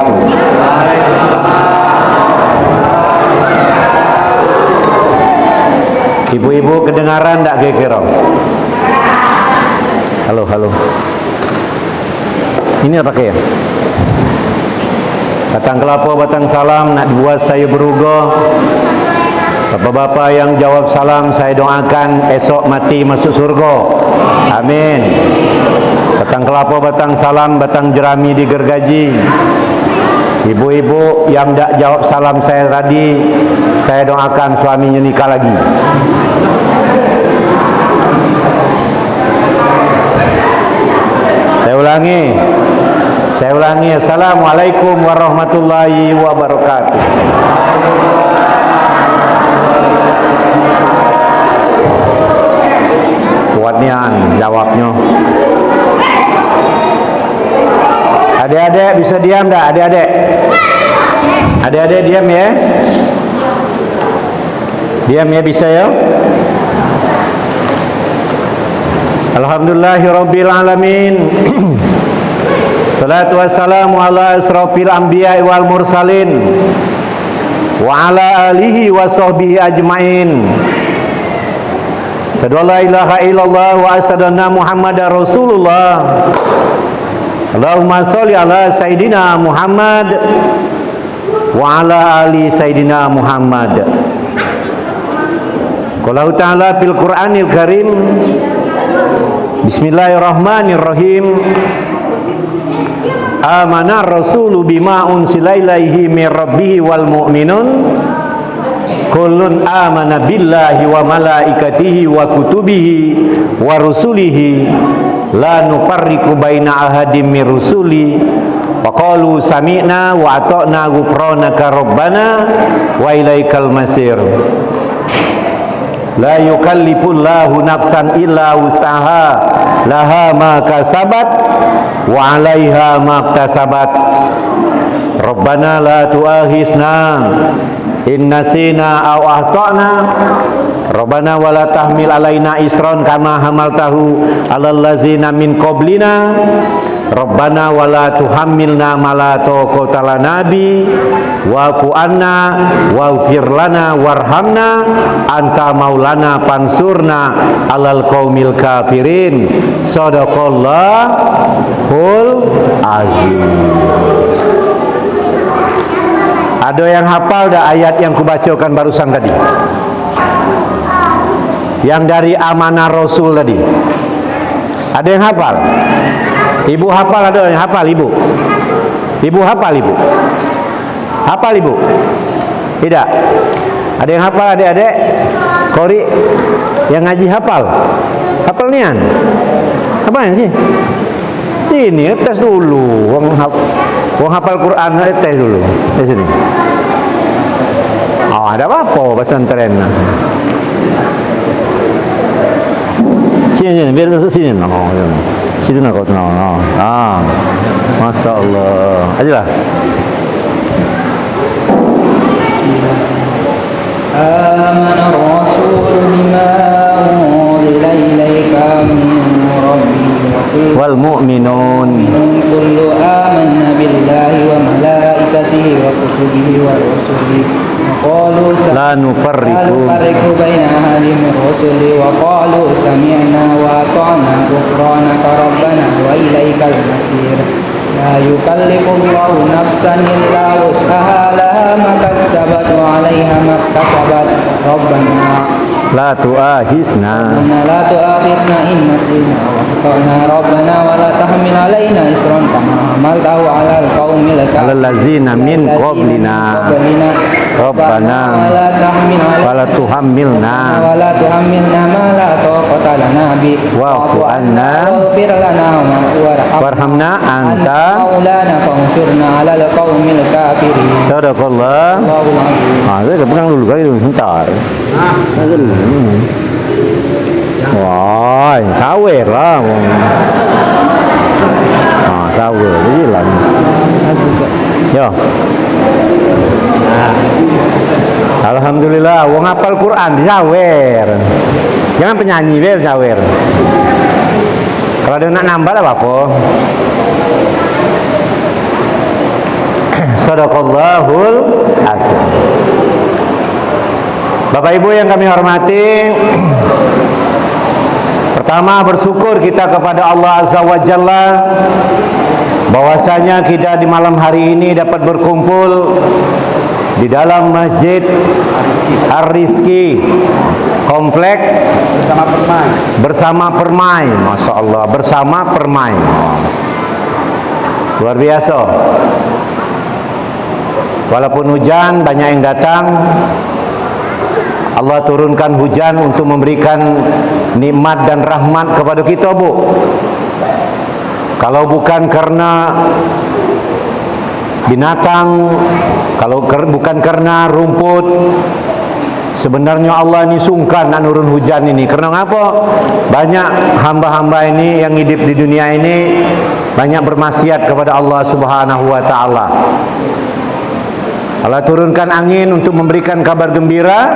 wabarakatuh. Ibu-ibu kedengaran tak kira-kira? Halo, halo. Ini apa ya? Batang kelapa, batang salam nak dibuat saya beruga. Bapak-bapak yang jawab salam saya doakan esok mati masuk surga. Amin. Batang kelapa, batang salam, batang jerami digergaji. Ibu-ibu yang tak jawab salam saya tadi, saya doakan suaminya nikah lagi. Saya ulangi. Assalamualaikum warahmatullahi wabarakatuh. Kuatnian jawabnya. Adik-adik bisa diam tak? Adik-adik. Adik-adik diam ya. Diam ya, bisa ya. Alhamdulillahirabbil alamin. Salatu wassalamu ala asrofil anbiya wal mursalin wa ala alihi wa sahbihi ajmain. Asyhadu an la ilaha illallah wa asyhadu anna Muhammadar Rasulullah. Allahumma sholli ala sayidina Muhammad wa ala ali sayidina Muhammad. Qala ta'ala fil Qur'anil Karim. Bismillahirrahmanirrahim. Amana rasulu bima unsila ilaihi mir rabbihi wal mu'minun kullun amana billahi wa malaikatihi wa kutubihi wa rusulihi la nufarriqu baina ahadin mir rusuli wa qalu sami'na wa ata'na ghufranaka rabbana wa ilaikal masir. La yukallifullahu nafsan illa usaha laha ma kasabat wa 'alaiha ma iktasabat. Rabbana la tu'akhizna in nasina aw akhtana. Rabbana wa la tahmil 'alaina isran kama hamaltahu 'alal ladzina min qablina. Rabbana wa la tuhammilna ma la taqata lana bi wa'fu 'anna waghfir lana warhamna anta maulana pansurna 'alal qaumil kafirin. Shadaqallahul azim. Ada yang hafal dah ayat yang kubacakan barusan tadi? Yang dari amanah Rasul tadi. Ada yang hafal? Ibu hafal, ada yang hafal ibu? Ibu hafal ibu? Hafal ibu? Tidak? Ada yang hafal adik-adik? Kori yang ngaji hafal? Hafal nian? Apaan sih? Sini tes dulu. Wong hafal Quran tes dulu. Di sini. Oh, ada apa-apa pesantren. Sini biar masuk sini. Oh, situ nak kau tenang. Masya Allah. Ajalah. Amana Rasul bima unzila ilaika min rabbika wal mu'minun kullu amanna billahi wa malaikatihi wa kutubihi wa rusulihi. Qalu la nufarriqu baina ahadin min rusuli wa qalu sami'na wa ata'na ghufranaka rabbana wa ilaikal masir. La yukallifullahu nafsan illa wus'aha laha ma kasabat wa 'alaiha ma iktasabat. Rabbana la tu'akhizna in nasina wa akhtana rabbana wa la tahmil 'alaina isran kama hamaltahu 'alal qaumil ladzina min qablina. Rabbana wa la tuhammilna ma la taqata lana bi wa'fu 'anna waghfir lana warhamna anta maulana fansurna 'alal qaumil kafirin. Sadaqallah. Saya pegang dulu kali dulu sebentar. Wah, sawer lah. Sawer jadi lah. Yo. Alhamdulillah, wong hafal Quran disawer. Jangan penyanyi ber sawer. Kalau ada nak nambah apa? Sadaqallahul azim. Bapak Ibu yang kami hormati, pertama bersyukur kita kepada Allah Azza wa Jalla bahwasanya kita di malam hari ini dapat berkumpul di dalam Masjid Ar-Rizki Komplek bersama Permai. Masya Allah, bersama Permai. Luar biasa. Walaupun hujan banyak yang datang, Allah turunkan hujan untuk memberikan nikmat dan rahmat kepada kita, Bu. Kalau bukan karena binatang, kalau bukan karena rumput, sebenarnya Allah ini sungkan nak nurun hujan ini. Karena apa? Banyak hamba-hamba ini yang hidup di dunia ini banyak bermaksiat kepada Allah Subhanahu wa taala. Allah turunkan angin untuk memberikan kabar gembira.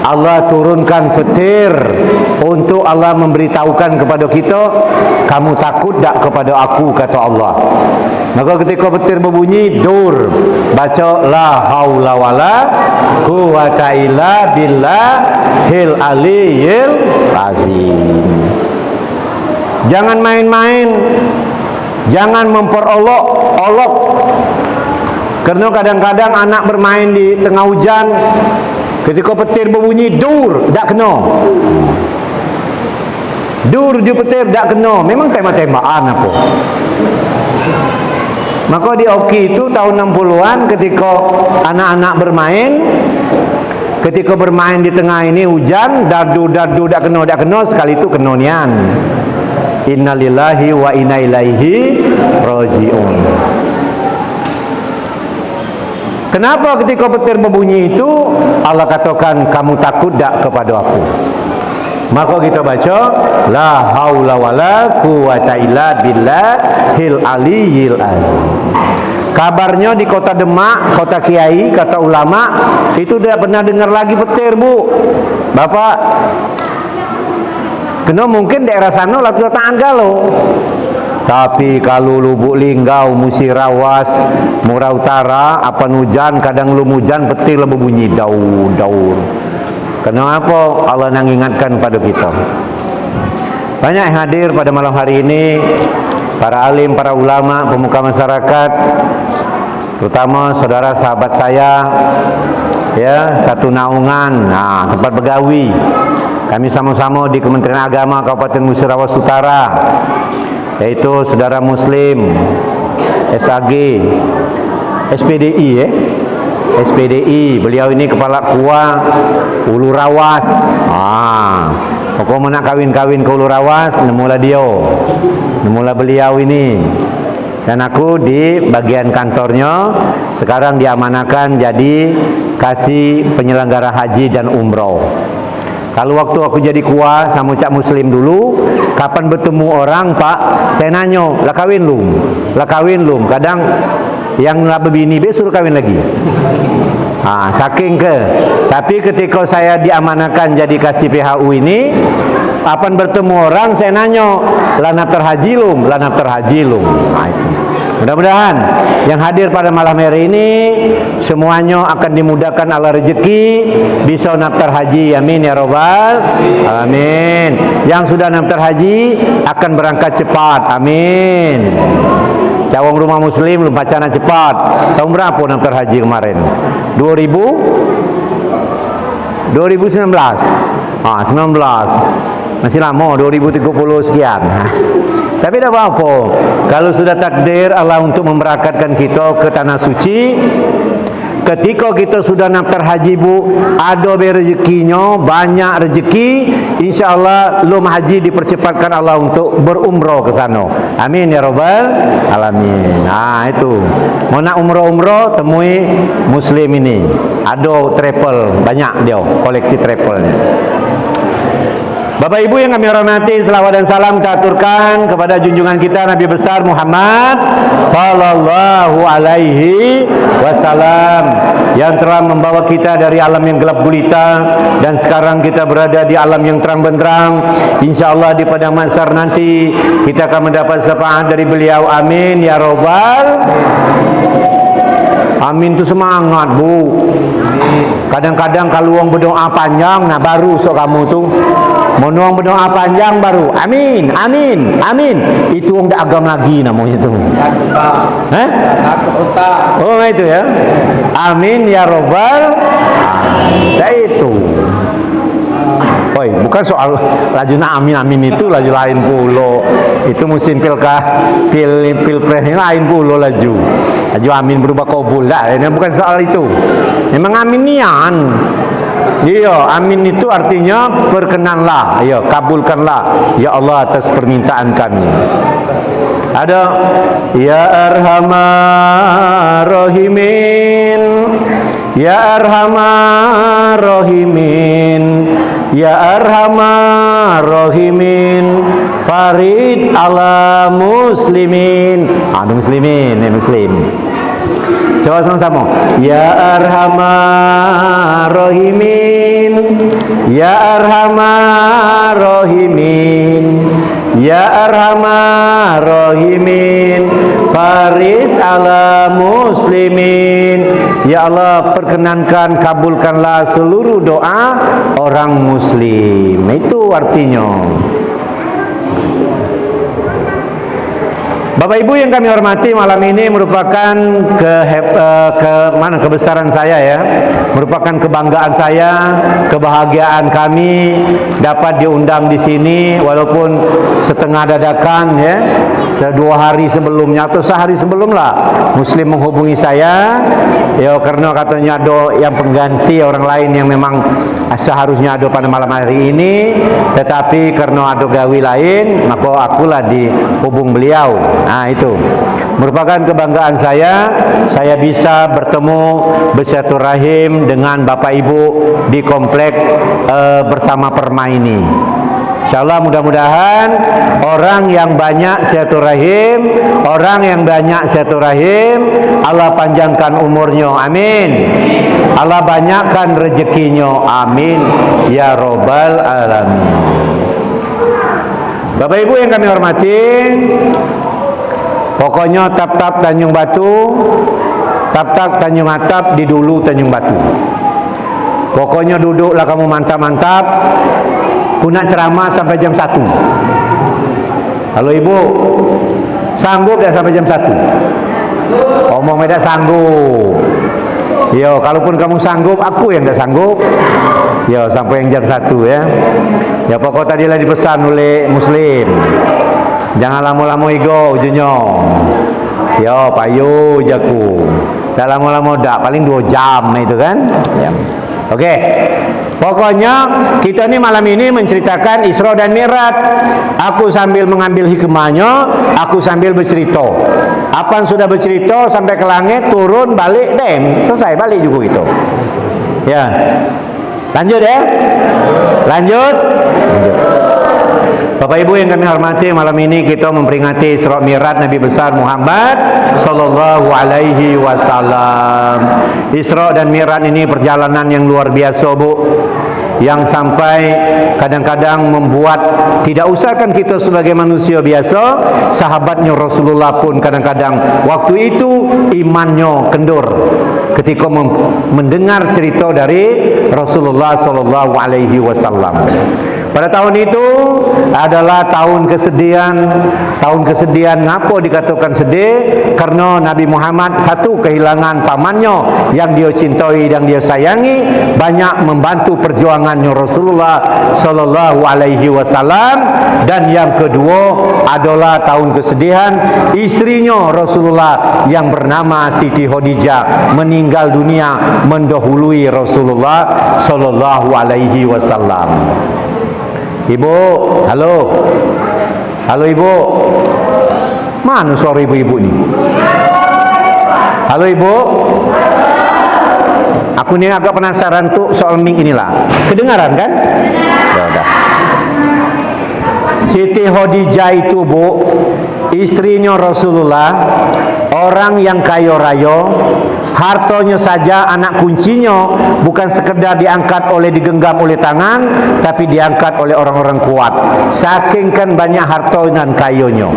Allah turunkan petir untuk Allah memberitahukan kepada kita, kamu takut tak kepada aku, kata Allah. Maka ketika petir berbunyi, dur, baca la haula wala quwata illa billahil aliyyil azim. Jangan main-main, jangan memperolok-olok. Karena kadang-kadang anak bermain di tengah hujan, ketika petir berbunyi, dur, tak kena. Dur di petir, tak kena. Memang tembak-tembakan apa. Maka di Oki itu tahun 60-an ketika anak-anak bermain, ketika bermain di tengah ini hujan, dardu, tak kena, sekali itu kena nian. Innalillahi wa inna ilaihi raji'un. Kenapa ketika petir berbunyi itu Allah katakan kamu takut tak kepada aku? Maka kita baca la haula wala quwata illa billahil aliyyil azim. Kabarnya di kota Demak, kota kiai, kata ulama, itu tidak pernah dengar lagi petir, Bu. Bapak, kena mungkin daerah sana lalu datang Anggalo. Tapi kalau Lubuk Linggau, Musirawas, Murau Utara, apan hujan, kadang lum hujan, petir lebih bunyi daur. Kenapa Allah mengingatkan pada kita? Banyak yang hadir pada malam hari ini, para alim, para ulama, pemuka masyarakat, terutama saudara sahabat saya, ya, satu naungan, tempat begawi. Kami sama-sama di Kementerian Agama Kabupaten Musirawas Utara, yaitu saudara Muslim SAG SPDI, SPDI. Beliau ini kepala KUA Ulu Rawas. Pokok nak kawin-kawin ke Ulu Rawas, nemulah beliau ini. Dan aku di bagian kantornya sekarang diamanakan jadi kasih penyelenggara haji dan umroh. Kalau waktu aku jadi kuah sama Cak Muslim dulu, kapan bertemu orang, Pak, saya nanya, lah kawin lum. Kadang yang nak berbini suruh kawin lagi. Saking ke. Tapi ketika saya diamanakan jadi kasih PHU ini, kapan bertemu orang, saya nanya, lah naftar haji lum. Itu. Mudah-mudahan yang hadir pada malam hari ini semuanya akan dimudahkan Allah rezeki, bisa naftar haji, amin ya robbal alamin. Yang sudah naftar haji akan berangkat cepat, amin. Cawang rumah Muslim lu bacana cepat. Tahun berapa naftar haji kemarin? 2019. 19. Masih lama, 2030 sekian. Tapi tidak apa-apa. Kalau sudah takdir Allah untuk memberangkatkan kita ke tanah suci, ketika kita sudah naftar haji, Bu, ada rezekinya, banyak rezeki, insya-Allah lum haji dipercepatkan Allah untuk berumrah ke sana. Amin ya rabbal alamin. Itu. Mau nak umrah temui Muslim ini. Ada travel, banyak dia koleksi travelnya. Bapak Ibu yang kami hormati, selawat dan salam kita aturkan kepada junjungan kita Nabi besar Muhammad sallallahu alaihi wasallam yang telah membawa kita dari alam yang gelap gulita dan sekarang kita berada di alam yang terang benderang. Insyaallah di padang mahsyar nanti kita akan mendapat syafaat dari beliau, amin ya rabbal. Amin tu semangat, Bu. Kadang-kadang kalau orang berdoa panjang, nah baru sok kamu tu. Mau orang berdoa panjang baru amin, amin, amin. Itu orang dah agam lagi namanya tu. Takut Ustaz. Oh itu ya. Amin ya robbal. Itu. Oi, bukan soal laju amin amin itu laju lain pulo. Itu musim pilpres ini lain pulo laju. Laju amin berubah kabul dah. Ini bukan soal itu. Memang amin nian. Iya, amin itu artinya perkenanlah, ya kabulkanlah ya Allah atas permintaan kami. Ada ya arhamar rahimin, ya arhamar rahimin, ya arhamar rahimin, farid ala muslimin. Ada muslimin, muslim. Coba sama-sama. Ya arhamar rahimin, ya arhamar rahimin, ya arhamar rahimin, farid ala muslimin. Ya Allah, perkenankan kabulkanlah seluruh doa orang muslim. Itu artinya. Bapak Ibu yang kami hormati, malam ini merupakan kebesaran saya ya, merupakan kebanggaan saya, kebahagiaan kami dapat diundang di sini walaupun setengah dadakan ya. 2 hari sebelumnya atau sehari sebelum lah Muslim menghubungi saya ya, karena katanya ada yang pengganti orang lain yang memang seharusnya ada pada malam hari ini, tetapi karena ada gawi lain maka akulah dihubung beliau. Nah itu merupakan kebanggaan saya bisa bertemu bersilaturahim dengan Bapak Ibu di komplek bersama Perma ini. InsyaAllah mudah-mudahan orang yang banyak silaturahim, Allah panjangkan umurnya, amin. Allah banyakkan rezekinya, amin ya robbal alamin. Bapak Ibu yang kami hormati, pokoknya tap-tap Tanjung Batu, tap-tap Tanjung Atap di dulu Tanjung Batu. Pokoknya duduklah kamu mantap-mantap. Kuna ceramah sampai jam 1. Halo Ibu, sanggup ya sampai jam 1? Omong tidak sanggup. Yo, kalaupun kamu sanggup, aku yang tidak sanggup. Yo, sampai yang jam 1 ya. Ya pokok tadilah dipesan oleh Muslim. Jangan lama-lama ego ujungnya. Yo, payu jaku. Dah lama-lama dak, paling 2 jam itu kan. Ya. Oke. Pokoknya kita ini malam ini menceritakan Isra dan Mi'raj. Aku sambil mengambil hikmahnya, aku sambil bercerita. Apa yang sudah bercerita sampai ke langit, turun, balik, selesai, balik juga gitu. Ya. Lanjut ya. Lanjut. Bapak Ibu yang kami hormati, malam ini kita memperingati Isra Mi'raj Nabi besar Muhammad sallallahu alaihi wasallam. Isra dan Mi'raj ini perjalanan yang luar biasa, Bu, yang sampai kadang-kadang membuat tidak usahkan kita sebagai manusia biasa, sahabatnya Rasulullah pun kadang-kadang waktu itu imannya kendur ketika mendengar cerita dari Rasulullah sallallahu alaihi wasallam. Pada tahun itu adalah tahun kesedihan. Tahun kesedihan, ngapa dikatakan sedih? Karena Nabi Muhammad satu kehilangan pamannya yang dia cintai dan dia sayangi, banyak membantu perjuangannya Rasulullah sallallahu alaihi wasallam, dan yang kedua adalah tahun kesedihan istrinya Rasulullah yang bernama Siti Khadijah meninggal dunia mendahului Rasulullah sallallahu alaihi wasallam. Ibu, halo. Halo Ibu. Mana suara ibu-ibu ni? Halo Ibu. Aku ni agak penasaran tuh soal mic inilah. Kedengaran kan? Ya udah. Siti Khadijah itu, Bu, istrinya Rasulullah, orang yang kaya raya, hartanya saja anak kuncinya bukan sekedar diangkat digenggam oleh tangan, tapi diangkat oleh orang-orang kuat. Saking kan banyak harta dan kayanya.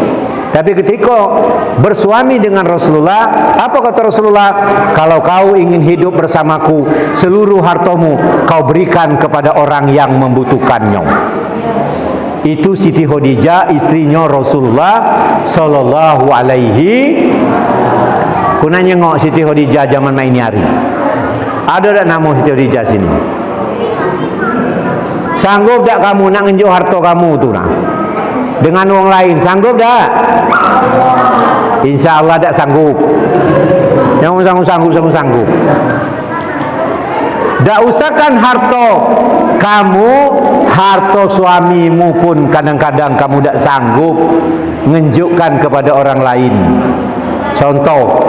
Tapi ketika bersuami dengan Rasulullah, apa kata Rasulullah? Kalau kau ingin hidup bersamaku, seluruh hartamu kau berikan kepada orang yang membutuhkannya. Itu Siti Khadijah, istrinya Rasulullah sallallahu alaihi. Kuna nyengok Siti Khadijah zaman main hari. Ada tak nama Siti Khadijah sini? Sanggup tak kamu nak ngenjuk harta kamu tu nak? Dengan orang lain sanggup tak? Insya Allah tak sanggup. Yang sanggup. Tak usahkan harta kamu, harta suamimu pun kadang-kadang kamu tak sanggup menunjukkan kepada orang lain. Contoh,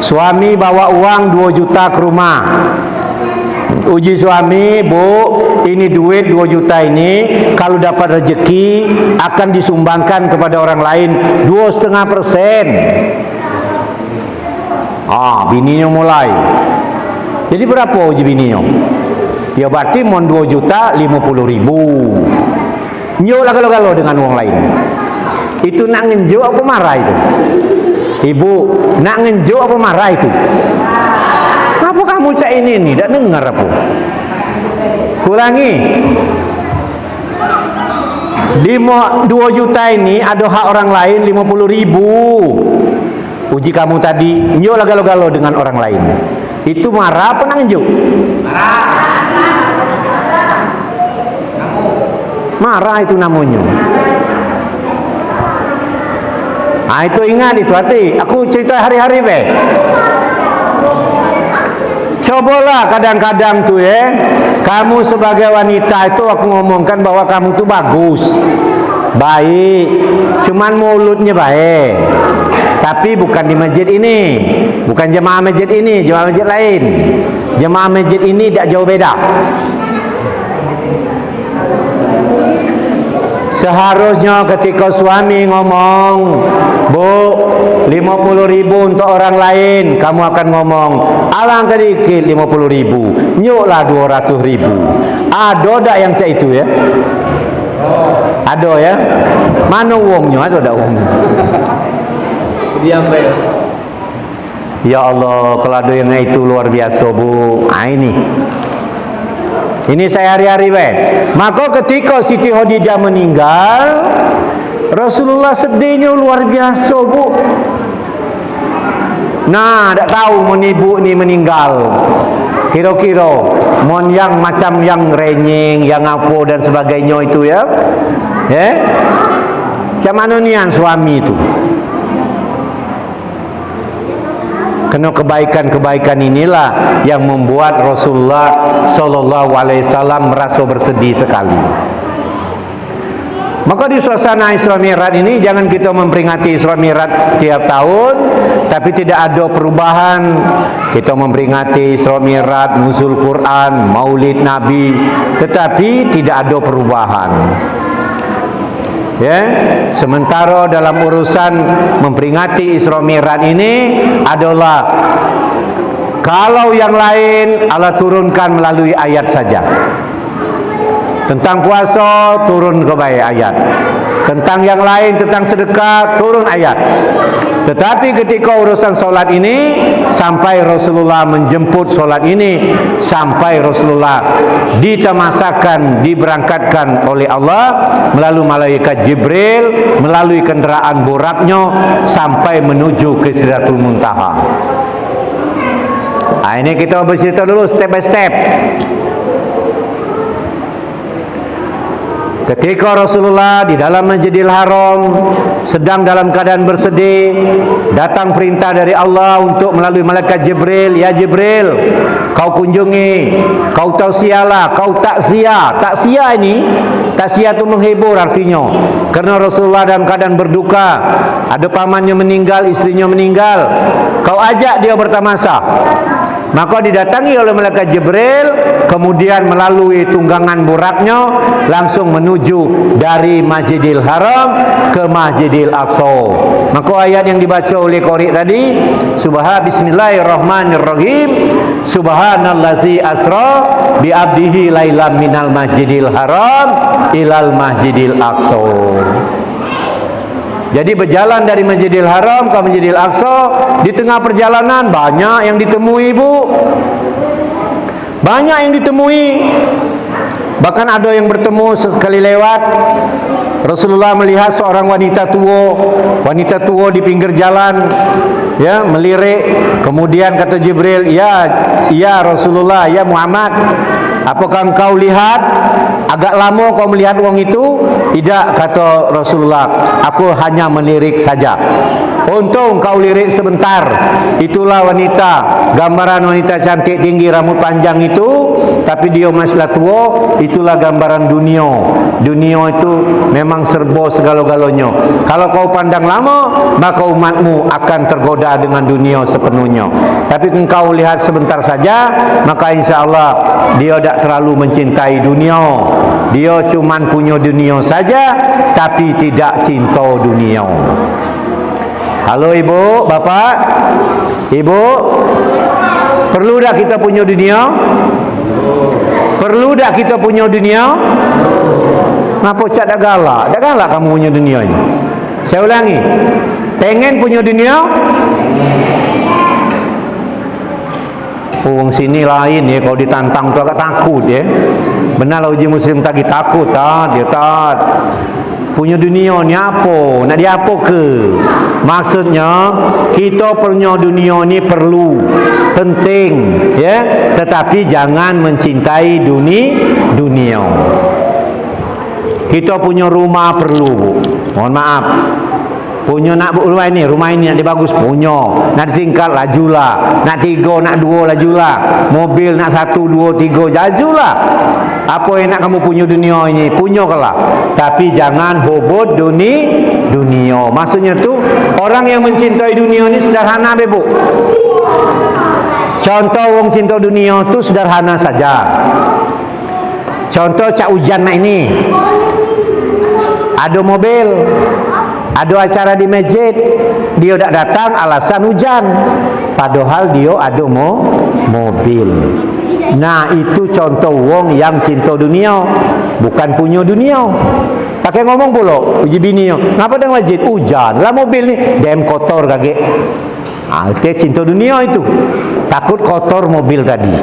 suami bawa uang 2 juta ke rumah. Uji suami, bu, ini duit 2 juta ini kalau dapat rezeki akan disumbangkan kepada orang lain 2,5%. Bininya mulai. Jadi berapa uji bininya? Ya berarti mon 2 juta 50.000. Nyok lah kalau dengan orang lain. Itu nak ngenjuk apa marah itu? Ibu, nak ngenjuk apa marah itu? Apa kamu cak ini nih? Tak dengar apa? Kurangi. 2 juta ini ada hak orang lain 50.000. Uji kamu tadi, nyok lah galau-galau dengan orang lain. Itu marah apa nak ngenjuk? Marah itu namanya. Itu ingat itu hati. Aku cerita hari-hari be. Cobalah kadang-kadang tuh kamu sebagai wanita itu aku ngomongkan bahwa kamu tuh bagus, baik, cuman mulutnya baik. Tapi bukan di masjid ini, bukan jemaah masjid ini, jemaah masjid lain. Jemaah masjid ini tak jauh beda. Seharusnya ketika suami ngomong, bu, 50.000 untuk orang lain, kamu akan ngomong, alangkah dikit 50.000, nyuklah 200.000. Ada tak yang cak itu ya? Ada ya? Mana uangnya? Ada tak uangnya? Diam ya. Ya Allah, kalau ada yang itu luar biasa bu. Ini saya hari-hari Maka ketika Siti Khadijah meninggal, Rasulullah sedihnya luar biasa bu. Nah, tak tahu mon ibu ni meninggal. Kira-kira mon yang macam yang renyeng, yang apa dan sebagainya itu ya. Macam mana nian suami itu? Karena kebaikan-kebaikan inilah yang membuat Rasulullah sallallahu alaihi wasallam merasa bersedih sekali. Maka di suasana Isra Mi'raj ini jangan kita memperingati Isra Mi'raj tiap tahun, tapi tidak ada perubahan. Kita memperingati Isra Mi'raj, nuzul Quran, Maulid Nabi, tetapi tidak ada perubahan. Sementara dalam urusan memperingati Isra Mi'raj ini adalah kalau yang lain Allah turunkan melalui ayat saja. Tentang puasa turun ke baik ayat. Tentang yang lain, tentang sedekah turun ayat. Tetapi ketika urusan solat ini, sampai Rasulullah menjemput solat ini, sampai Rasulullah ditemasakan, diberangkatkan oleh Allah melalui malaikat Jibril, melalui kendaraan buraknya sampai menuju ke Sidratul Muntaha. Ini kita bercerita dulu step by step. Ketika Rasulullah di dalam Masjidil Haram sedang dalam keadaan bersedih, datang perintah dari Allah untuk melalui malaikat Jibril, ya Jibril, kau kunjungi, kau tausiahlah, kau takziah. Takziah ini, takziah itu menghibur artinya. Karena Rasulullah dalam keadaan berduka, ada pamannya meninggal, istrinya meninggal, kau ajak dia bertamasah. Maka didatangi oleh malaikat Jibril, kemudian melalui tunggangan buraknya langsung menuju dari Masjidil Haram ke Masjidil Aqsa. Maka ayat yang dibaca oleh qari tadi, Bismillahirrahmanirrahim, Subhanallazi asra bi abdihi lailam minal Masjidil Haram ilal Masjidil Aqsa. Jadi berjalan dari Masjidil Haram ke Masjidil Aqsa, di tengah perjalanan banyak yang ditemui, Bu. Banyak yang ditemui. Bahkan ada yang bertemu sekali lewat. Rasulullah melihat seorang wanita tua di pinggir jalan, ya, melirik. Kemudian kata Jibril, ya Rasulullah, ya Muhammad, apakah engkau lihat agak lama kau melihat wong itu? Tidak, kata Rasulullah, aku hanya melirik saja. Untung kau lirik sebentar. Itulah wanita, gambaran wanita cantik tinggi rambut panjang itu, tapi dia masih tua. Itulah gambaran dunia. Dunia itu memang serba segala-galanya. Kalau kau pandang lama, maka umatmu akan tergoda dengan dunia sepenuhnya. Tapi engkau lihat sebentar saja, maka insya Allah dia tidak terlalu mencintai dunia. Dia cuman punya dunia saja, tapi tidak cinta dunia. Halo ibu, bapak, ibu, perlu tak kita punya dunia? Perlu tak kita punya dunia? Ngapa cak dah galak? Dah galak kamu punya dunia ini. Saya ulangi, pengen punya dunia? Orang sini lain ya, kalau ditantang tu agak takut ya. Benar lah uji muslim tadi takut, dia tak. Punya dunia ni apa? Nak dia apa ke? Maksudnya kita punya dunia ni perlu, penting, ya. Tetapi jangan mencintai dunia. Kita punya rumah perlu, mohon maaf. Punya nak rumah ini nak dibagus, punya. Nak tingkat lajulah, nak 3, nak 2 lajulah. Mobil nak 1, 2, 3 lajulah. Apa yang nak kamu punya dunia ini, punya kalah. Tapi jangan hobot dunia. Maksudnya tu orang yang mencintai dunia ini sederhana, Bebo. Contoh orang cinta dunia tu sederhana saja. Contoh cak hujan nak ini. Ada mobil, ada acara di masjid, dia tak datang alasan hujan, padahal dia ada mobil. Nah, itu contoh wong yang cinta dunia, bukan punya dunia. Pakai ngomong pula uji bini, ngapa dah masjid hujan lah, mobil ni dem kotor kagek. Itu cinta dunia itu, takut kotor mobil tadi.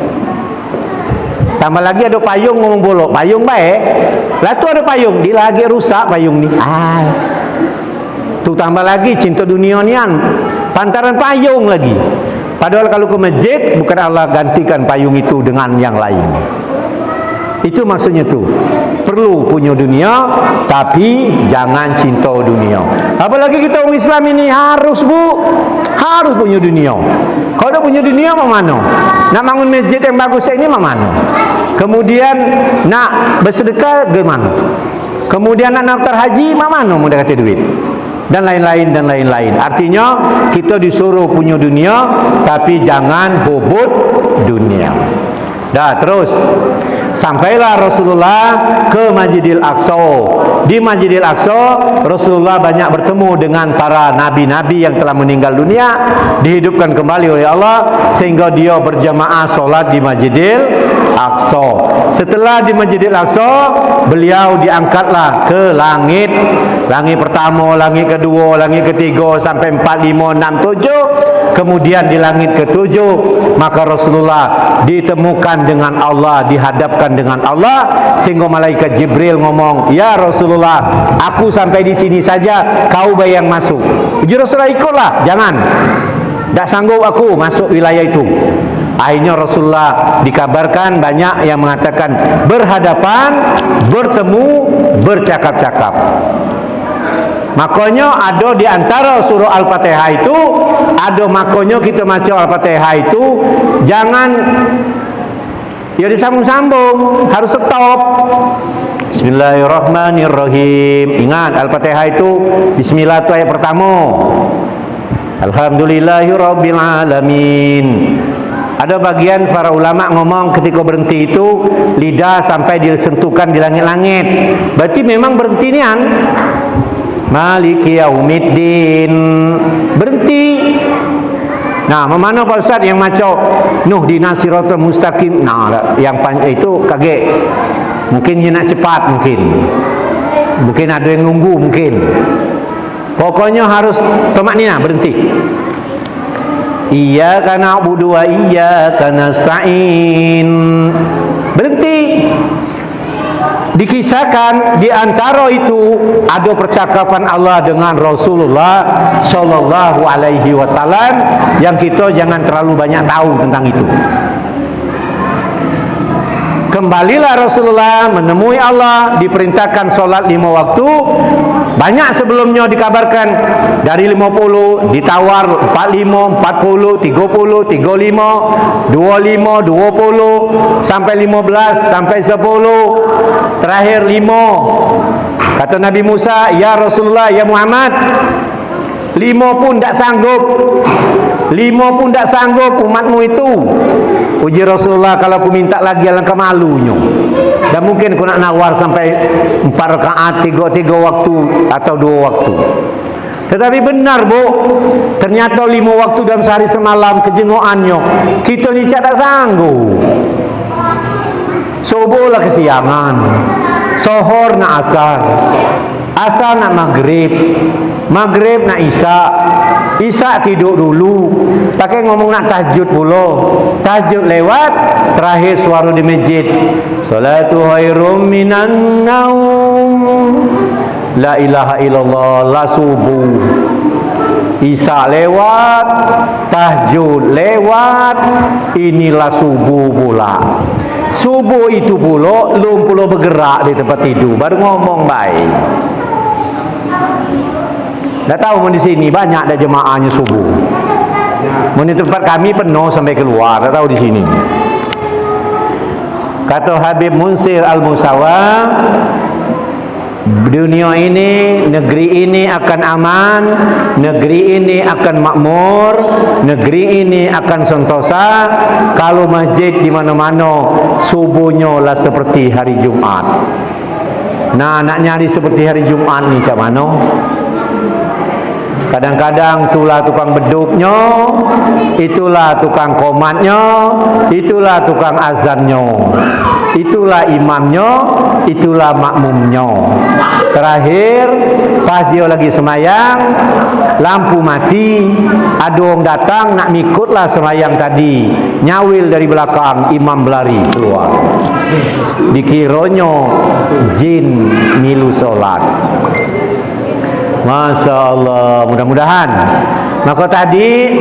Tambah lagi ada payung, ngomong pula payung baik lah, tu ada payung dia lagi rusak payung ni. Tu tambah lagi cinta dunia nian, pantaran payung lagi. Padahal kalau ke masjid, bukan Allah gantikan payung itu dengan yang lain. Itu maksudnya tu. Perlu punya dunia, tapi jangan cinta dunia. Apalagi kita orang Islam ini harus, Bu, harus punya dunia. Kalau dah punya dunia, mana? Nak bangun masjid yang bagus ini, mana? Kemudian nak bersedekah, gimana? Kemudian nak daftar haji, mana mau kata duit? Dan lain-lain. Artinya kita disuruh punya dunia, tapi jangan hobot dunia. Dah terus sampailah Rasulullah ke Masjidil Aqsa. Di Masjidil Aqsa Rasulullah banyak bertemu dengan para nabi-nabi yang telah meninggal dunia, dihidupkan kembali oleh Allah sehingga dia berjamaah solat di Masjidil Aqsa. Setelah di Masjidil Aqsa, beliau diangkatlah ke langit. Langit pertama, langit kedua, langit ketiga sampai 4, 5, 6, 7. Kemudian di langit ke-7 maka Rasulullah ditemukan dengan Allah, dihadapkan dengan Allah, sehingga malaikat Jibril ngomong, "Ya Rasulullah, aku sampai di sini saja, kau bayang masuk." Uji Rasulullah, ikutlah, jangan. Tak sanggup aku masuk wilayah itu. Akhirnya Rasulullah dikabarkan banyak yang mengatakan berhadapan, bertemu, bercakap-cakap. Makanya ada di antara surah Al-Fatihah itu, ada makanya kita baca Al-Fatihah itu jangan ya disambung-sambung, harus stop. Bismillahirrahmanirrahim. Ingat Al-Fatihah itu bismillah itu ayat pertama. Alhamdulillahirabbil alamin. Ada bagian para ulama ngomong ketika berhenti itu lidah sampai disentuhkan di langit-langit. Berarti memang berhenti nian. Maliki yaumiddin. Berhenti. Nah, mana Pak Ustaz yang maco Nuh di nasiratul mustaqim. Nah, yang itu kaget. Mungkin dia nak cepat mungkin ada yang nunggu mungkin. Pokoknya harus tamakninah, berhenti. Iyyaka na'budu wa iyyaka nasta'in. Berhenti. Dikisahkan di antara itu ada percakapan Allah dengan Rasulullah Sallallahu Alaihi Wasallam yang kita jangan terlalu banyak tahu tentang itu. Kembalilah Rasulullah menemui Allah, diperintahkan solat 5 waktu. Banyak sebelumnya dikabarkan dari 50 ditawar 45, 40, 30, 35, 25, 20 sampai 15 sampai 10. Terakhir 5. Kata Nabi Musa, "Ya Rasulullah, ya Muhammad, 5 pun tak sanggup. 5 pun tak sanggup umatmu itu." Uji Rasulullah, kalau aku minta lagi alangkah malunya. Dan mungkin aku nak nawar sampai 4 rakaat, 3 waktu atau 2 waktu. Tetapi benar Bu, ternyata 5 waktu dalam sehari semalam kejenguannya kita ni tak sanggup. Subuh lah kesiangan, sohor nak asar, asar nak maghrib, maghrib nak isya tidur dulu, pakai ngomong nak tahajud pula, tahajud lewat, terakhir suara di masjid, salatu khairum minan naum, la ilaha illallah, la subuh. Isya lewat, tahajud lewat, inilah subuh pula. Subuh itu pula belum pula bergerak di tempat tidur, baru ngomong baik. Dah tahu di sini banyak ada jemaahnya subuh. Di tempat kami penuh sampai keluar, dah tahu di sini. Kata Habib Munsir Al-Musawa, dunia ini, negeri ini akan aman, negeri ini akan makmur, negeri ini akan sentosa kalau masjid di mana-mana subuhnya lah seperti hari Jumat. Nah, nak nyari seperti hari Jumat ni macam mana? Kadang-kadang itulah tukang beduknya, itulah tukang komatnya, itulah tukang azannya, itulah imamnya, itulah makmumnya. Terakhir pas dia lagi semayang, lampu mati, ada orang datang nak mikutlah semayang tadi, nyawil dari belakang, imam berlari keluar. Dikiranya jin milu solat. Masya Allah, mudah-mudahan. Maka tadi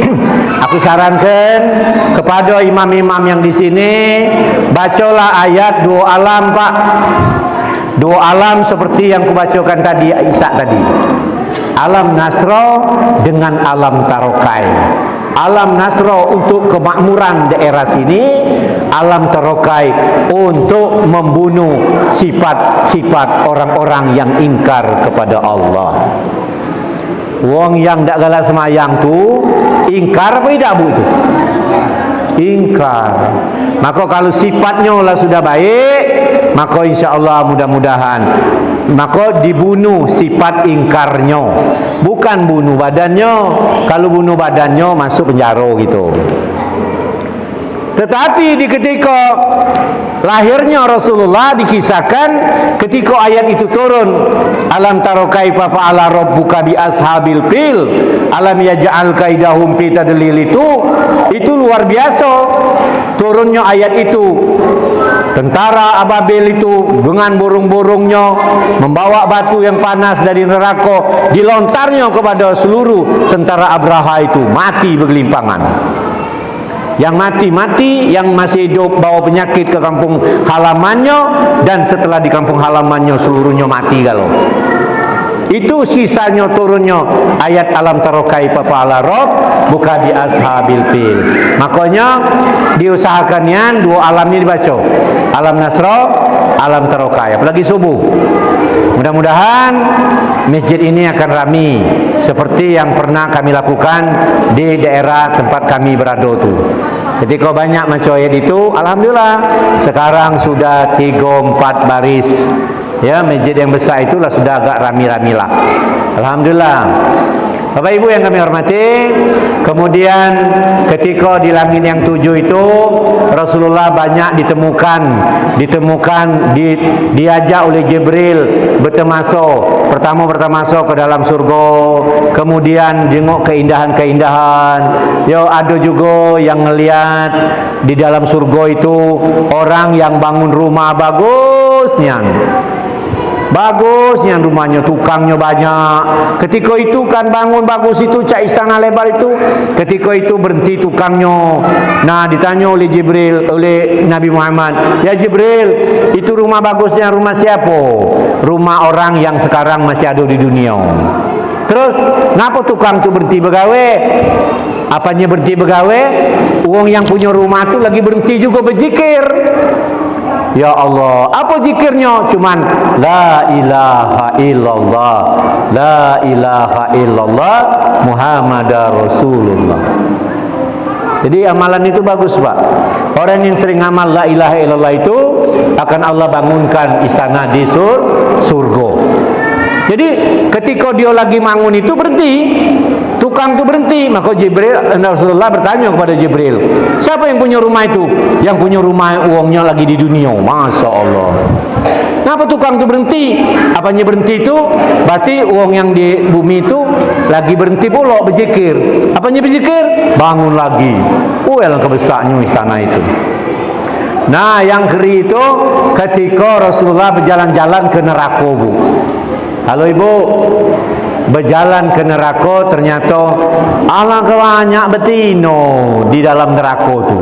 aku sarankan kepada imam-imam yang di sini, bacalah ayat 2 alam Pak. 2 alam seperti yang kubacakan tadi, Isa tadi. Alam Nasro dengan alam Tarokai. Alam Nasro untuk kemakmuran daerah sini, alam Tarokai untuk membunuh sifat-sifat orang-orang yang ingkar kepada Allah. Wong yang tak galak semayang tu ingkar apa tidak Bu itu? Ingkar. Maka kalau sifatnya lah sudah baik, maka insya Allah mudah-mudahan maka dibunuh sifat ingkarnya, bukan bunuh badannya. Kalau bunuh badannya masuk penjara gitu. Tetapi di ketika lahirnya Rasulullah dikisahkan ketika ayat itu turun, alam taro kaifa fa'ala rabbuka bi ashabil fil alam yaj'al kaidahum fi tadlil, itu luar biasa turunnya ayat itu. Tentara Ababil itu dengan burung-burungnya membawa batu yang panas dari neraka, dilontarnya kepada seluruh tentara Abraha itu, mati bergelimpangan. Yang mati-mati, yang masih hidup bawa penyakit ke kampung halamannya, dan setelah di kampung halamannya seluruhnya mati kalau. Itu sisanya turunnya ayat alam taro kaifa fa'ala rabb buka di ashabil fil. Makanya diusahakannya 2 alam ini dibaca. Alam Nasra, alam Tarokai, apalagi subuh. Mudah-mudahan masjid ini akan ramai seperti yang pernah kami lakukan di daerah tempat kami berada itu. Ketika banyak mencoyet itu, alhamdulillah sekarang sudah 3-4 baris. Ya, masjid yang besar itulah sudah agak rami-rami lah. Alhamdulillah. Bapak Ibu yang kami hormati, kemudian ketika di langit yang 7 itu Rasulullah banyak diajak oleh Jibril bertermasuk pertama ke dalam surga, kemudian tengok keindahan-keindahan. Ya, ada juga yang ngelihat di dalam surga itu orang yang bangun rumah bagusnya rumahnya, tukangnya banyak. Ketika itu kan bangun bagus itu, cak istana lebar itu, ketika itu berhenti tukangnya. Nah, ditanya oleh Jibril, oleh Nabi Muhammad, ya Jibril, itu rumah bagusnya rumah siapa? Rumah orang yang sekarang masih ada di dunia. Terus kenapa tukang itu berhenti begawe? Apanya berhenti begawe? Uang yang punya rumah itu lagi berhenti juga berzikir. Ya Allah, apa zikirnya? Cuman la ilaha illallah, la ilaha illallah, Muhammadar Rasulullah. Jadi amalan itu bagus, Pak. Orang yang sering amal la ilaha illallah itu akan Allah bangunkan istana di surga. Jadi ketika dia lagi bangun itu berhenti, tukang itu berhenti, maka Rasulullah bertanya kepada Jibril, siapa yang punya rumah itu? Yang punya rumah uangnya lagi di dunia. Masya Allah. Kenapa tukang itu berhenti? Apanya berhenti itu? Berarti uang yang di bumi itu lagi berhenti pula berzikir. Apanya berzikir? Bangun lagi. Alangkah besarnya istana itu. Nah, yang keri itu ketika Rasulullah berjalan-jalan ke neraka, Bu. Halo Ibu, berjalan ke neraka, ternyata alangkah banyak betino di dalam neraka itu.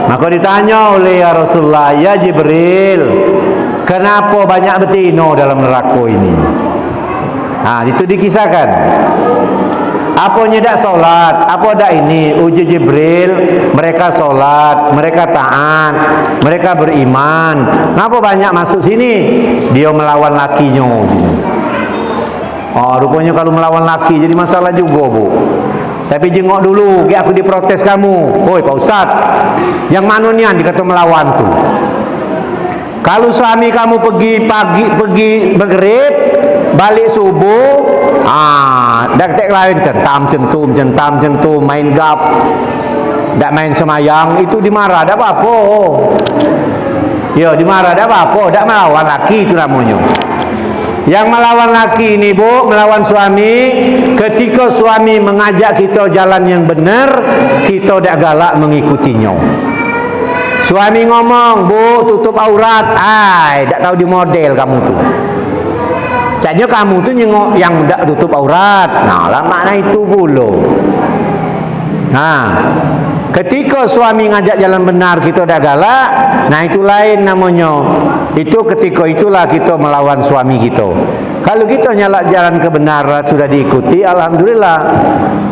Maka ditanya oleh ya Rasulullah, ya Jibril, kenapa banyak betino dalam neraka ini? Nah, itu dikisahkan. Apanya dak solat, apa dak ini? Uji Jibril, mereka solat, mereka taat, mereka beriman. Kenapa banyak masuk sini? Dia melawan lakinya. Oh, rupanya kalau melawan laki jadi masalah juga, Bu. Tapi jengok dulu, aku diprotes kamu. Woi Pak Ustaz, yang mana nih yang dikata melawan tuh? Kalau suami kamu pergi maghrib, balik subuh, dak lain centum, main gap, dak main semayang, itu dimarah, dak apa-apa. Yo, dimarah, dak apa-apa, dak melawan laki itu namanya. Yang melawan laki ini, Bu, melawan suami, ketika suami mengajak kita jalan yang benar, kita dak galak mengikutinya. Suami ngomong, Bu, tutup aurat, dak tahu di model kamu tuh. Caknya kamu tuh nyengok yang dak tutup aurat. Nah, lah makna itu pula. Nah, ketika suami ngajak jalan benar kita dak galak, nah itu lain namanya. Itu ketika itulah kita melawan suami kita. Kalau kita nyala jalan kebenaran sudah diikuti, alhamdulillah.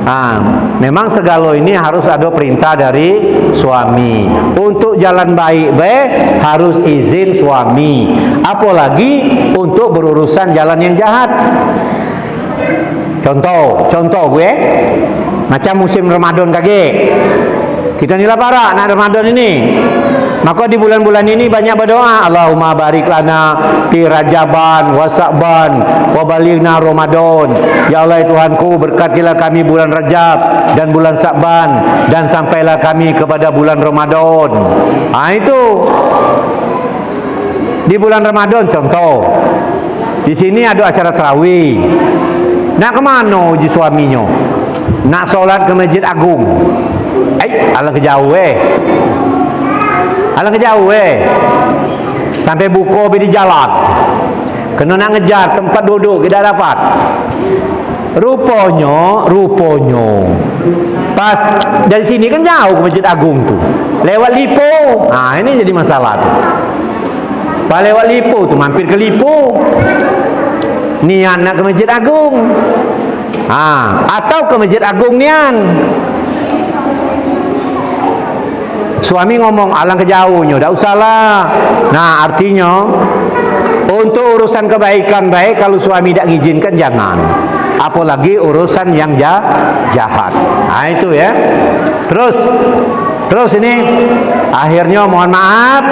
Nah, memang segala ini harus ada perintah dari suami. Untuk jalan baik-baik harus izin suami. Apalagi untuk berurusan jalan yang jahat. Contoh gue, macam musim Ramadan kaget. Kita ni lapar nak Ramadan ini. Maka di bulan-bulan ini banyak berdoa, Allahumma barik lana fi Rajaban wa Sa'ban wa balighna Ramadan. Ya Allah, Tuhanku, berkatilah kami bulan Rajab dan bulan Sa'ban dan sampailah kami kepada bulan Ramadan. Itu di bulan Ramadan contoh. Di sini ada acara tarawih. Nak ke mana uji suaminya? Nak solat ke Masjid Agung. Alang kejauh sampai buka di jalan, kena nak ngejar tempat duduk tidak dapat. Rupanya pas dari sini kan jauh ke Masjid Agung tuh, lewat Lipo. Nah, ini jadi masalah tuh. Pas lewat Lipo tuh, mampir ke Lipo, nian nak ke Masjid Agung, atau ke Masjid Agung nian. Suami ngomong, alang kejauhnya, tak usahlah. Nah, artinya untuk urusan kebaikan baik, kalau suami tak izinkan jangan. apalagi urusan yang jahat. Nah itu ya. Terus ini akhirnya mohon maaf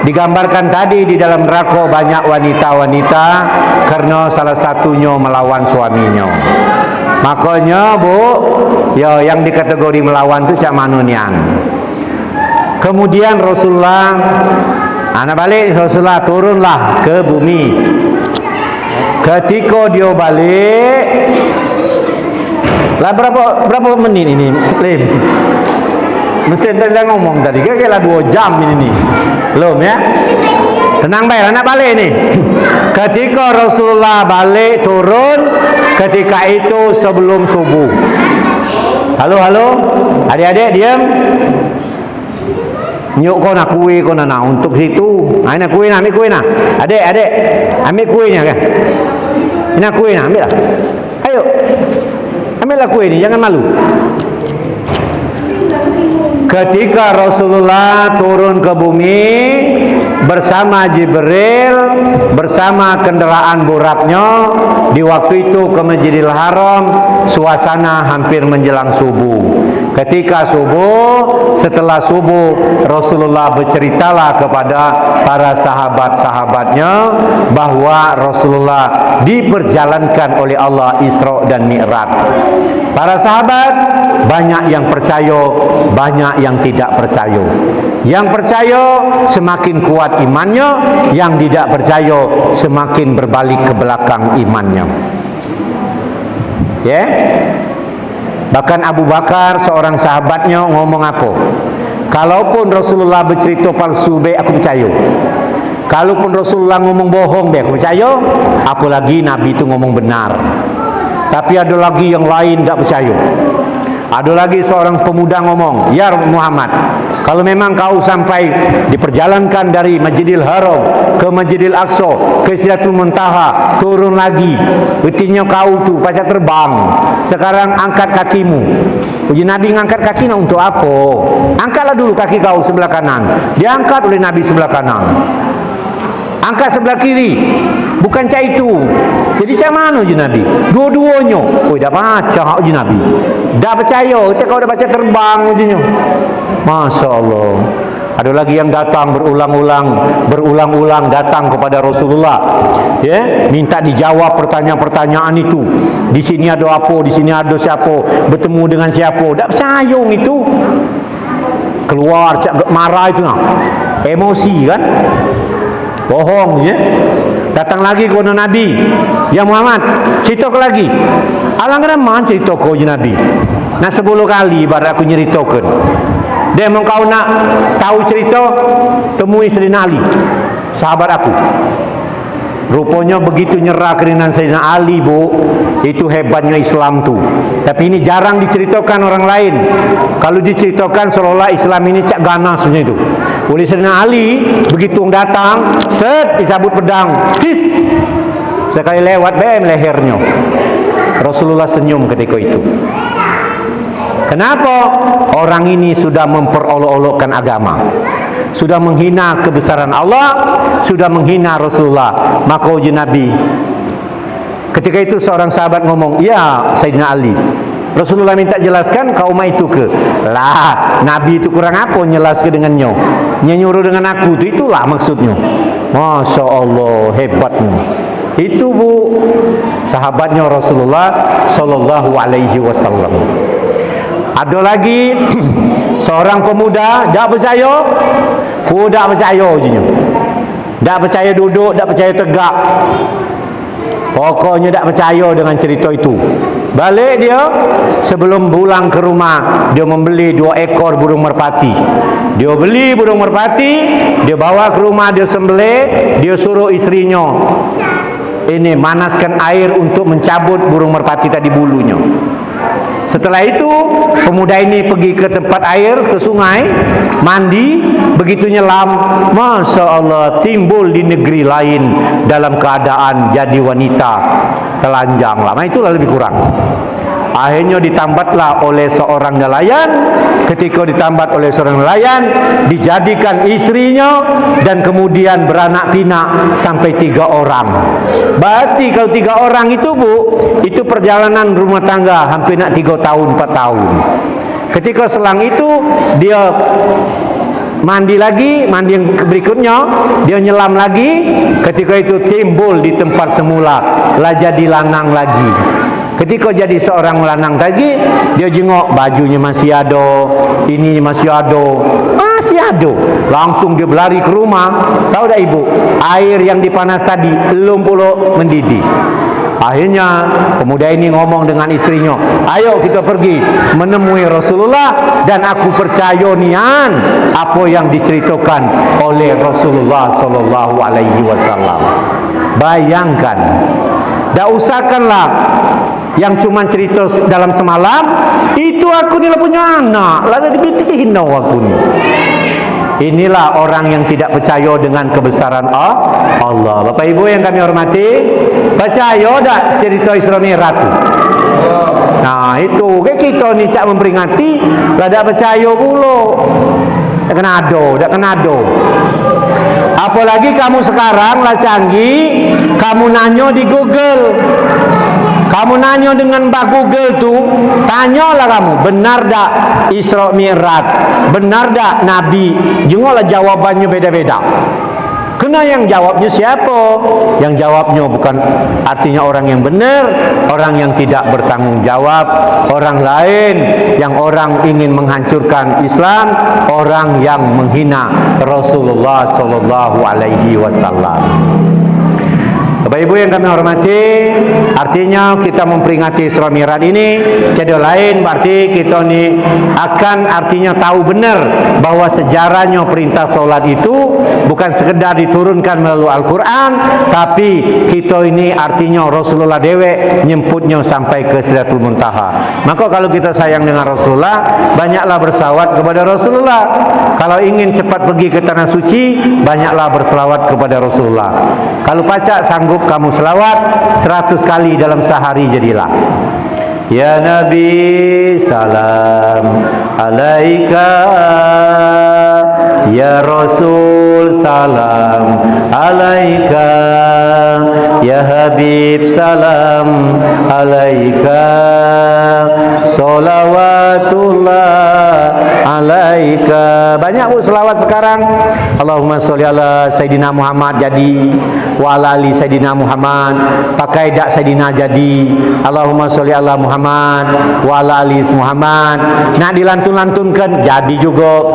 digambarkan tadi di dalam neraka banyak wanita-wanita karena salah satunya melawan suaminya. Makanya Bu, ya yang dikategori melawan itu cak manunian. Kemudian Rasulullah turunlah ke bumi. Ketika dia balik, lah berapa menit ini, Lim? Mesti tadi ngomong tadi, kira-kira 2 jam ini nih, belum ya? Tenang baik, anak balik nih. Ketika Rasulullah balik turun, ketika itu sebelum subuh. Halo, adik-adik diam. Nyuk kau nak kue kau nak untuk situ. Nak kue nak, ambil kue nak. Adik, ambil kuenya kan. Nak kue nak, ambil lah. Ayo, ambillah kue ni, jangan malu. Ketika Rasulullah turun ke bumi bersama Jibril, bersama kendaraan buraknya, di waktu itu ke Masjidil Haram, suasana hampir menjelang subuh. Ketika subuh, setelah subuh, Rasulullah berceritalah kepada para sahabat-sahabatnya bahwa Rasulullah diperjalankan oleh Allah Isra dan Mi'raj. Para sahabat banyak yang percaya, banyak yang tidak percaya. Yang percaya semakin kuat imannya, yang tidak percaya semakin berbalik ke belakang imannya. Ya. Bahkan Abu Bakar seorang sahabatnya ngomong apa? Kalaupun Rasulullah bercerita palsu, aku percaya. Kalaupun Rasulullah ngomong bohong, aku percaya. Apalagi Nabi itu ngomong benar. Tapi ada lagi yang lain tak percaya. Ada lagi seorang pemuda ngomong, ya Muhammad, kalau memang kau sampai diperjalankan dari Masjidil Haram ke Masjidil Aqsa ke Sidratul Muntaha, turun lagi, artinya kau tu pasal terbang. Sekarang angkat kakimu. Uji Nabi ngangkat kaki nak untuk apa? Angkatlah dulu kaki kau sebelah kanan. Diangkat oleh Nabi sebelah kanan. Angkat sebelah kiri. Bukan cak itu. Jadi cak mana uji Nabi? Dua-duanya. Oh, dah baca uji Nabi. Dah percaya. Kau dah baca terbang ujinya. Masya Allah. Ada lagi yang datang berulang-ulang datang kepada Rasulullah. Ya, minta dijawab pertanyaan-pertanyaan itu. Di sini ada apa? Di sini ada siapa? Bertemu dengan siapa? Tak percaya itu. Keluar cak marah itu nah. Emosi kan? Bohong ya. Datang lagi kepada Nabi, ya Muhammad, ceritakan lagi. Alangkah mana ceritakan je Nabi. Nah 10 kali baru aku nyeritakan. Dia mau kau nak tahu cerita, temui Sayyidina Ali, sahabat aku. Rupanya begitu nyerah dengan Sayyidina Ali, Bu. Itu hebatnya Islam tu. Tapi ini jarang diceritakan orang lain. Kalau diceritakan seolah-olah Islam ini cak ganasnya itu. Oleh Sayyidina Ali, begitu datang, set disabut pedang, sis. Sekali lewat bem lehernya. Rasulullah senyum ketika itu. Kenapa? Orang ini sudah memperolok-olokkan agama, sudah menghina kebesaran Allah, sudah menghina Rasulullah. Maka uji Nabi. Ketika itu seorang sahabat ngomong, ya Sayyidina Ali, Rasulullah minta jelaskan kaum itu ke. Lah, Nabi itu kurang apa nyelaskan dengannya? Nyuruh dengan aku itu, itulah maksudnya. Masya Allah, hebatnya. Itu Bu, sahabatnya Rasulullah Sallallahu Alaihi Wasallam. Ada lagi seorang pemuda tak percaya, tak percaya ujinya. Tak percaya duduk, tak percaya tegak. Pokoknya tak percaya dengan cerita itu. Balik dia, sebelum pulang ke rumah, dia membeli 2 ekor burung merpati. Dia beli burung merpati, dia bawa ke rumah, dia sembelih, dia suruh istrinya ini manaskan air untuk mencabut burung merpati tadi bulunya. Setelah itu pemuda ini pergi ke tempat air, ke sungai, mandi, begitu nyelam, Masya Allah, timbul di negeri lain dalam keadaan jadi wanita telanjang lama. Itulah lebih kurang. Akhirnya ditambatlah oleh seorang nelayan. Ketika ditambat oleh seorang nelayan, dijadikan istrinya, dan kemudian beranak pinak sampai 3 orang. Berarti kalau 3 orang itu, Bu, itu perjalanan rumah tangga hampir nak 3 tahun 4 tahun. Ketika selang itu dia mandi lagi, mandi yang berikutnya dia nyelam lagi. Ketika itu timbul di tempat semula, lah jadi lanang lagi. Ketika jadi seorang lanang lagi, dia jengok bajunya masih ada, ini masih ada, masih ada. Langsung dia berlari ke rumah. Tahu tak ibu, air yang dipanas tadi belum pula mendidih. Akhirnya pemuda ini ngomong dengan istrinya, ayo kita pergi menemui Rasulullah, dan aku percaya nian apa yang diceritakan oleh Rasulullah sallallahu alaihi wasallam. Bayangkan, dak usahkanlah yang cuma cerita dalam semalam, itu aku ni lah punya anak, lah dibitihin aku ni. Inilah orang yang tidak percaya dengan kebesaran Allah. Bapak Ibu yang kami hormati, percaya tak cerita Isra Mi'raj? Nah itu, kayak kita ni cak memperingati, lah tak percaya pula. Tak kenado. Apalagi kamu sekarang lah canggih, kamu nanya di Google. Kamu nanya dengan Mbak Google tu, tanyalah kamu, benar tak Isra Mi'raj? Benar tak Nabi? Janganlah jawabannya beda-beda. Kena yang jawabnya siapa? Yang jawabnya bukan artinya orang yang benar, orang yang tidak bertanggung jawab, orang lain yang orang ingin menghancurkan Islam, orang yang menghina Rasulullah sallallahu alaihi wasallam. Bapak Ibu yang kami hormati, artinya kita memperingati Isra Mi'raj ini tiada lain berarti kita ni akan artinya tahu benar bahwa sejarahnya perintah solat itu bukan sekedar diturunkan melalui Al-Quran, tapi kita ini artinya Rasulullah dewe nyemputnya sampai ke Sidratul Muntaha. Maka kalau kita sayang dengan Rasulullah, banyaklah bersalawat kepada Rasulullah. Kalau ingin cepat pergi ke tanah suci, banyaklah berselawat kepada Rasulullah. Kalau pacak sanggup kamu selawat 100 kali dalam sehari jadilah. Ya Nabi salam alaika, ya Rasul salam alaika, ya Habib salam alaika, salawatullah alaika. Banyak bu selawat sekarang. Allahumma sholli ala Sayyidina Muhammad jadi, wa ala ali Sayyidina Muhammad, pakai dak Sayyidina jadi, Allahumma sholli ala Muhammad wa ala ali Muhammad. Nak dilantun-lantunkan jadi juga.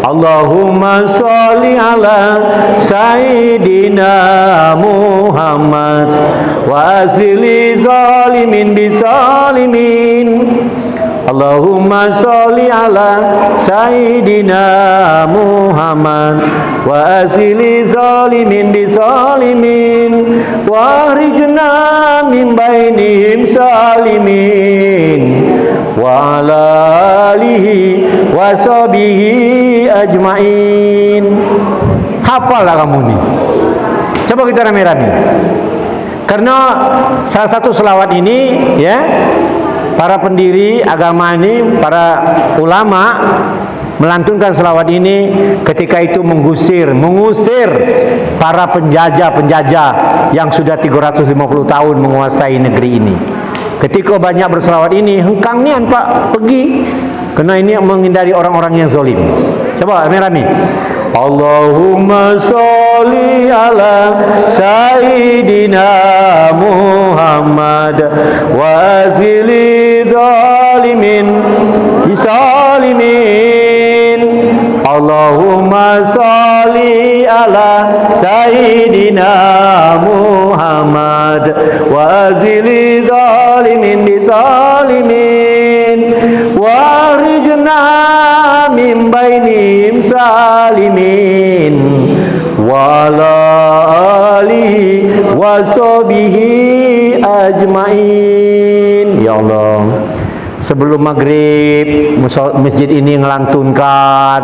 Allahumma sholli ala Sayyidina Muhammad wa asli zalimin bizalimin. Allahumma sholli ala Sayyidina Muhammad wa asli zalimin bizalimin wa rijna min bainihim salimin wa ala alihi wa sahbihi ajmain. Hafallah kamu ni. Coba kita rame-rame. Karena salah satu selawat ini ya, para pendiri agama ini, para ulama melantunkan selawat ini ketika itu mengusir para penjajah-penjajah yang sudah 350 tahun menguasai negeri ini. Ketika banyak berselawat ini, hengkang nian Pak pergi, karena ini menghindari orang-orang yang zalim. Coba rame-rame. Allahumma sholli ala Sayyidina Muhammad wa azili zalimin bisalimin. Allahumma sholli ala Sayyidina Muhammad wa azili zalimin bisalimin wa rijna min bainihim salimin wa ala alihi wa sahbihi ajmain. Ya Allah, sebelum maghrib masjid ini ngelantunkan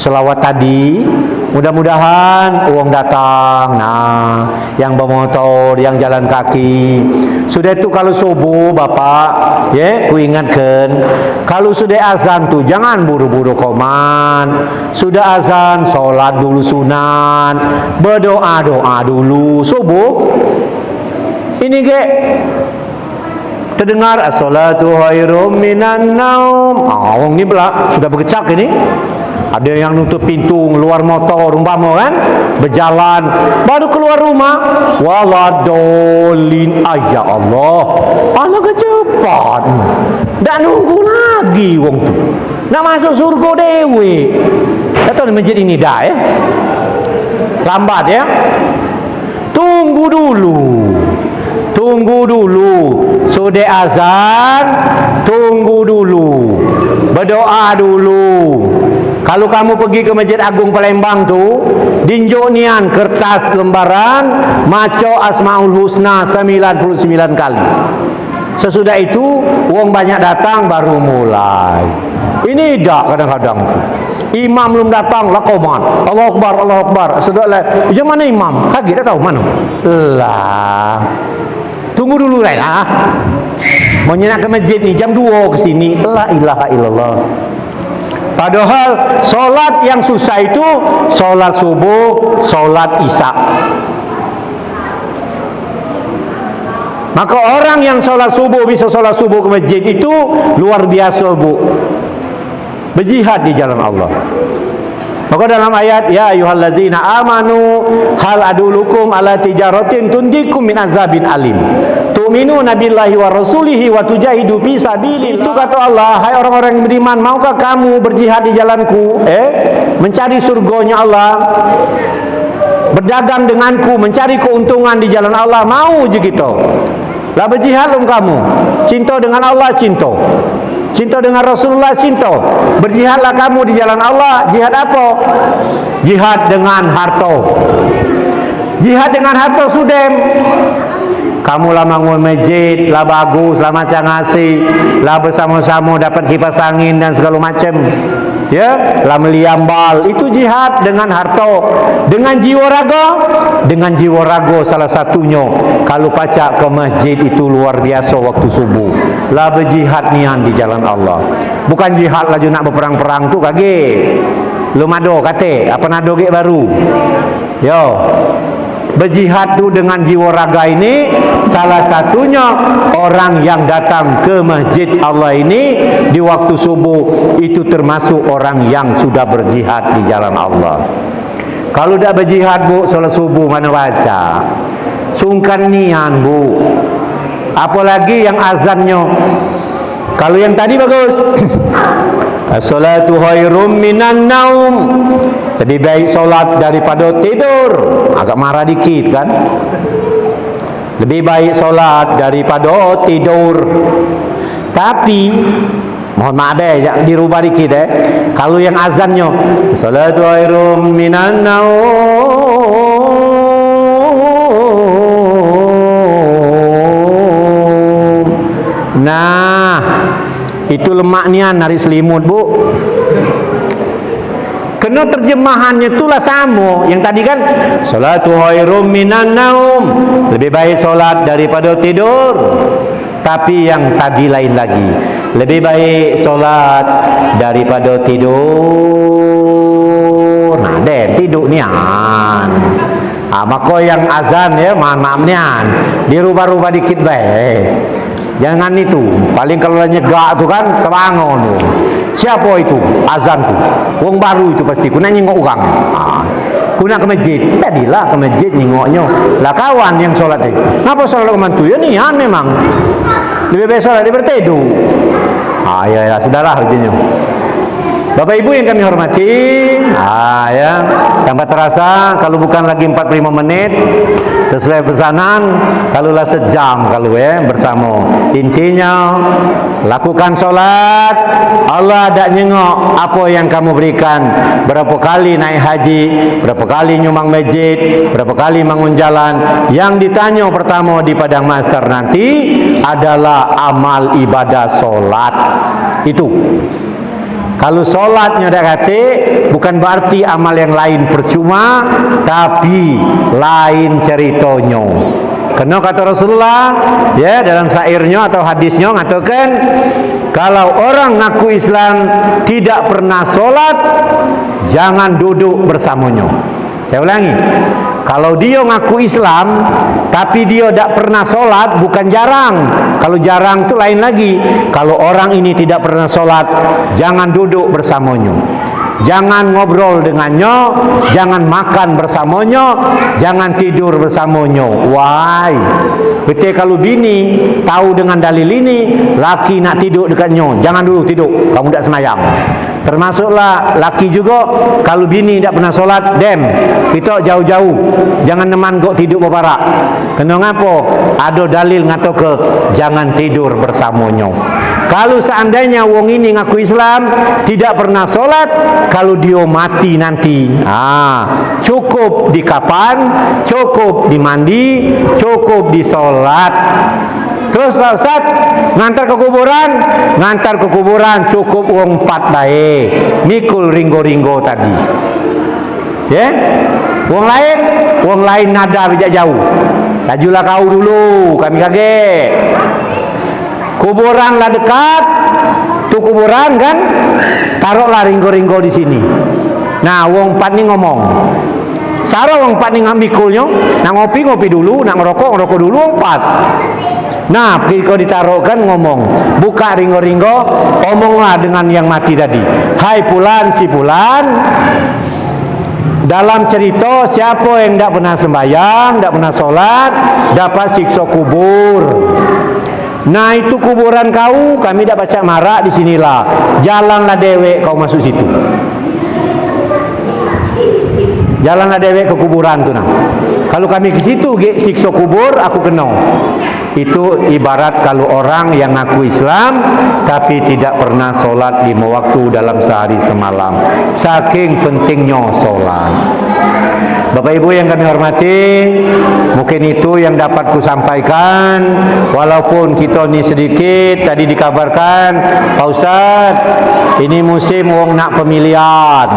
selawat tadi, mudah-mudahan uang datang. Nah, yang bermotor, yang jalan kaki, Sudah itu kalau subuh Bapak, ya, ku ingatkan, kalau sudah azan tuh jangan buru-buru koman. Sudah azan, sholat dulu sunat, berdoa-doa dulu subuh. Ini ke terdengar as-salatu khairum minan naum. Orang ni pula sudah berkecak ini. Ada yang nutup pintu, keluar motor, umpama kan, berjalan, baru keluar rumah, waladolin, ya Allah, anak cepat, tak nunggu lagi wong tu, nak masuk surga dewe. Tak tahu di masjid ini dah ya, lambat ya, tunggu dulu, sudah azan, tunggu dulu, berdoa dulu. Kalau kamu pergi ke Masjid Agung Palembang tu, dinjuk nian kertas lembaran maco Asmaul Husna 99 kali. Sesudah itu wong banyak datang baru mulai. Ini dak kadang-kadang. Imam belum datang lah qomat. Allahu Akbar, Allahu Akbar. Sudahlah. Jam mana imam? Kaget tak tahu mana. Lah. Tunggu dulu lah. Mau nyenak ke masjid ni jam 2 ke sini. La ilaha illallah. Padahal solat yang susah itu solat subuh, solat isya. Maka orang yang solat subuh bisa solat subuh ke masjid itu luar biasa bu, berjihad di jalan Allah. Maka dalam ayat ya ayyuhalladzina amanu hal adulukum ala tijaratin tunjikum min azabin alim tu'minuna billahi wa rasulihi wa tujahidu fi sabilillah. Itu kata Allah, hai orang-orang yang beriman, maukah kamu berjihad di jalanku, mencari surganya Allah, berdagang denganku, mencari keuntungan di jalan Allah, mau je gitu. Lah berjihad lum kamu, cinta dengan Allah, cinta dengan Rasulullah, cinta. Berjihadlah kamu di jalan Allah. Jihad apa? Jihad dengan harta. Jihad dengan harta sudem. Kamu lah bangun masjid, lah bagus, lah macam ngasih, lah bersama-sama dapat kipas angin dan segala macam. Ya, lah meliambal, itu jihad dengan harta, dengan jiwa raga. Dengan jiwa raga salah satunya kalau pacak ke masjid itu luar biasa waktu subuh. Lah berjihad nian di jalan Allah. Bukan jihad laju nak berperang-perang tu kage. Lu mado kate, apa nado ge baru. Yo. Berjihad tu dengan jiwa raga ini salah satunya orang yang datang ke masjid Allah ini di waktu subuh itu termasuk orang yang sudah berjihad di jalan Allah. Kalau dah berjihad bu, salat subuh mana baca, sungkan nian bu, apalagi yang azannya. Kalau yang tadi bagus, as-salatu khairum minan naum, lebih baik solat daripada tidur. Agak marah dikit kan. Lebih baik solat daripada tidur. Tapi mohon maaf jangan dirubah dikit kalau yang azannya salatu khairum minan naum. Nah, itu lemak nian narik selimut bu. Kena terjemahannya itulah sama. Yang tadi kan salatu khairum minan naum, lebih baik solat daripada tidur. Tapi yang tadi lain lagi, lebih baik solat daripada tidur. Nah, tidur nian. Maka yang azan ya, maaf nian, dirubah-rubah dikit baik. Jangan itu. Paling kalau nyegak tu kan kebangun tu. Siapa itu? Azan tu. Wong baru itu pasti. Kuna nyengok orang. Kuna ke masjid. Tadilah ke masjid nyengoknya. Lah kawan yang solat itu. Kenapa solat kemantu? Ya nian memang. Lebih baik solat dia berteduh. Ya sudahlah ujiannya. Bapak Ibu yang kami hormati, ya, tanpa terasa kalau bukan lagi 45 menit sesuai pesanan, kalaulah sejam kalau bersama. Intinya lakukan solat, Allah tak nyengok apa yang kamu berikan. Berapa kali naik haji, berapa kali nyumbang masjid, berapa kali bangun jalan. Yang ditanya pertama di padang mahsyar nanti adalah amal ibadah solat. Itu. Kalau solatnya dah kata, bukan berarti amal yang lain percuma, tapi lain ceritanya. Karena kata Rasulullah ya dalam syairnya atau hadisnya mengatakan kalau orang ngaku Islam tidak pernah sholat, jangan duduk bersamanya. Saya ulangi, kalau dia ngaku Islam tapi dia tidak pernah sholat, bukan jarang. Kalau jarang itu lain lagi. Kalau orang ini tidak pernah sholat, jangan duduk bersamanya, jangan ngobrol dengannya, jangan makan bersamanya, jangan tidur bersamanya. Why? Betul kalau bini tahu dengan dalil ini, laki nak tidur dekatnya, jangan dulu tidur, kamu tidak semayang. Termasuklah laki juga, kalau bini tidak pernah sholat, kita jauh-jauh, jangan neman kok tidur berbarak. Kenapa? Ada dalil ngato ke jangan tidur bersamanya. Kalau seandainya wong ini ngaku Islam tidak pernah sholat, kalau dia mati nanti, cukup di kapan, cukup di mandi, cukup di sholat. Terus Pak Ustaz, ngantar ke kuburan cukup wong 4 baik, mikul ringgo-ringgo tadi. Ya, wong lain nada bijak jauh. Lajulah kau dulu, kami kaget. Kuburan lah dekat, tu kuburan kan, taruhlah ringgo-ringgo di sini. Nah, wong 4 ni ngomong. Sarah wong 4 ni ngamikulnya, nak ngopi dulu, nak ngerokok dulu wong 4. Nah, kalau ditaruhkan ngomong, buka ringgo-ringgo, omonglah dengan yang mati tadi. Hai Fulan si Fulan, dalam cerita siapa yang tidak pernah sembahyang, tidak pernah sholat, dapat siksa kubur. Nah itu kuburan kau, kami tidak baca marak di sinilah. Jalanlah dewek kau masuk situ. Jalanlah dewek ke kuburan tu nah. Kalau kami ke situ, siksa kubur aku kena. Itu ibarat kalau orang yang ngaku Islam tapi tidak pernah sholat 5 waktu dalam sehari semalam. Saking pentingnya sholat. Bapak Ibu yang kami hormati, mungkin itu yang dapat ku sampaikan. Walaupun kita ni sedikit, tadi dikabarkan Pak Ustaz, ini musim wong nak pemilihan,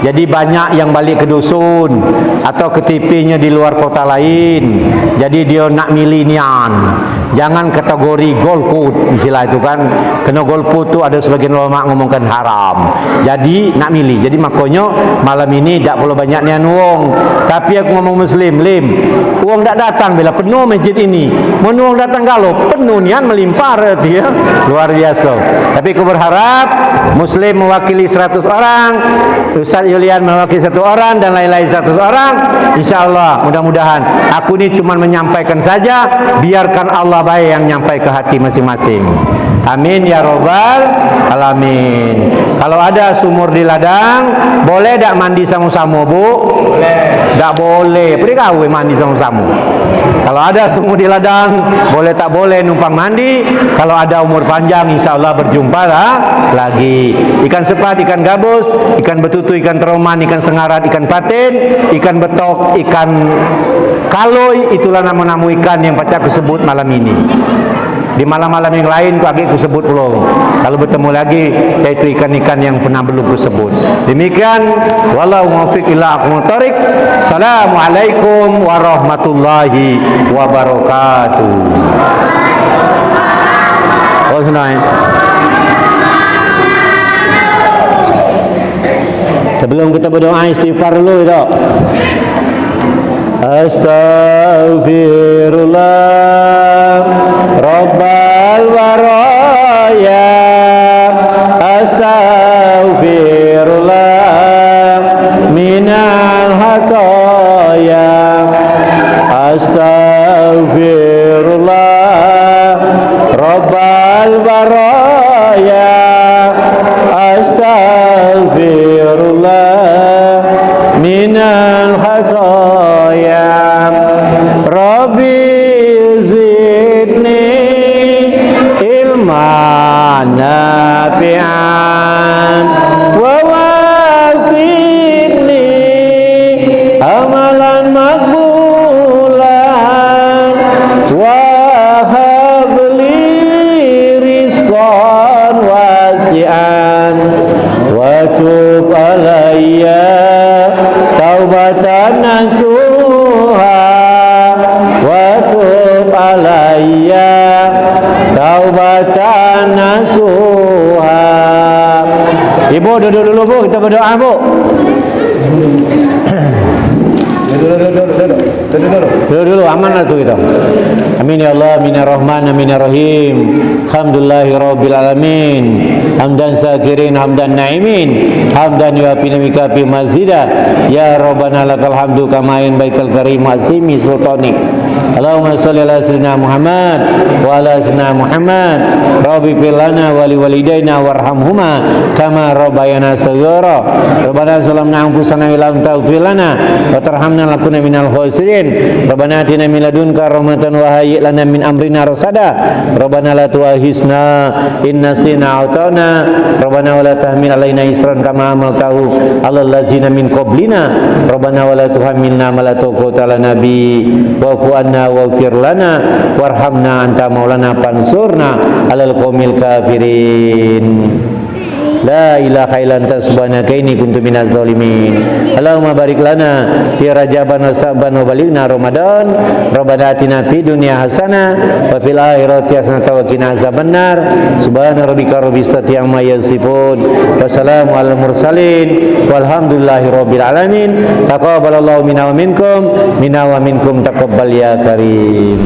jadi banyak yang balik ke dusun atau ke TV-nya di luar kota lain, jadi dia nak milih nian. Jangan kategori golput, istilah itu kan. Kena golput tu ada sebagian ulama ngomongkan haram. Jadi nak milih. Jadi makanya malam ini tak perlu banyak nian wong. Tapi aku ngomong Muslim, wong tak datang bila penuh masjid ini. Mun wong datang kalau penuh nian melimpah berarti ya. Luar biasa. Tapi aku berharap Muslim mewakili 100 orang, Ustaz Yulian mewakili 1 orang dan lain-lain 100 orang. InsyaAllah mudah-mudahan aku ini cuma menyampaikan saja, biarkan Allah baik yang nyampai ke hati masing-masing. Amin ya robbal alamin. Kalau ada sumur di ladang, boleh tak mandi sama-sama bu? Boleh. Tak boleh. Pergi kau mandi sama-sama. Kalau ada sumur di ladang, boleh tak boleh numpang mandi. Kalau ada umur panjang, insya Allah berjumpa lah lagi. Ikan sepat, ikan gabus, ikan betutu, ikan teroman, ikan sengarat, ikan patin, ikan betok, ikan kaloi, itulah nama-nama ikan yang pacak disebut malam ini. Di malam-malam yang lain aku sebut pula. Kalau bertemu lagi, yaitu ikan-ikan yang pernah belum disebut. Demikian, wallahu muwaffiq ila aqwamit thoriq. Assalamualaikum warahmatullahi wabarakatuh. Oh, senang. Sebelum kita berdoa istighfar dulu itu. Astaghfirullah Rabbal waraya, astaghfirullah minal hataya, astaghfirullah Rabbal waraya, astaghfirullah minal hataya. Rabbi zidni ilman nafi'an wa wafiqni amalan makbulan wa habli rizqan wasi'an wa tub alayya taubatan nasuha wa tub ilayya taubatan nasuha. Ibu duduk dulu Bu, kita berdoa Bu. Dulu aman lah tuh kita. Amin ya Allah, amin ya Rahman, amin ya Rahim. Alhamdulillahi Rabbil Alamin. Hamdan syakirin, hamdan na'imin, hamdan yuafi namikafi mazida. Ya Rabbana lakal hamdu kamain baikal karim asimi sultanik. Allahumma salli ala sayyidina Muhammad wa ala sayyidina Muhammad. Rabbi filana wali walidaina warhamhuma kama rabbayana saghira. Rabbana salamna anfusana ila anta filana wa tarhamna lakuna minal khosirin. Rabbana atina min ladunka rahmatan wa hayyi lana min amrina rasada. Rabbana la tu'akhizna in nasina autana. Rabbana wa la tahmil alaina isran kama hamaltahu alal ladzina min qablina. Rabbana wa la tuhammilna ma la taqata lana bi wa'fu anna waghfir lana warhamna anta maulana pansurna alal qaumil kafirin. La ilaha illa anta subhanaka inni kuntu minaz zalimin. Allahumma barik lana fi rajaban wa sa'ban wa balighna ramadan. Rabbana atina fid dunya hasanah wa fil akhirati hasanah wa qina azabannar. Subhana rabbika rabbil izzati amma yasifun wa salamun alal mursalin walhamdulillahi rabbil alamin. Taqabbalallahu minna wa minkum taqabbal ya karim.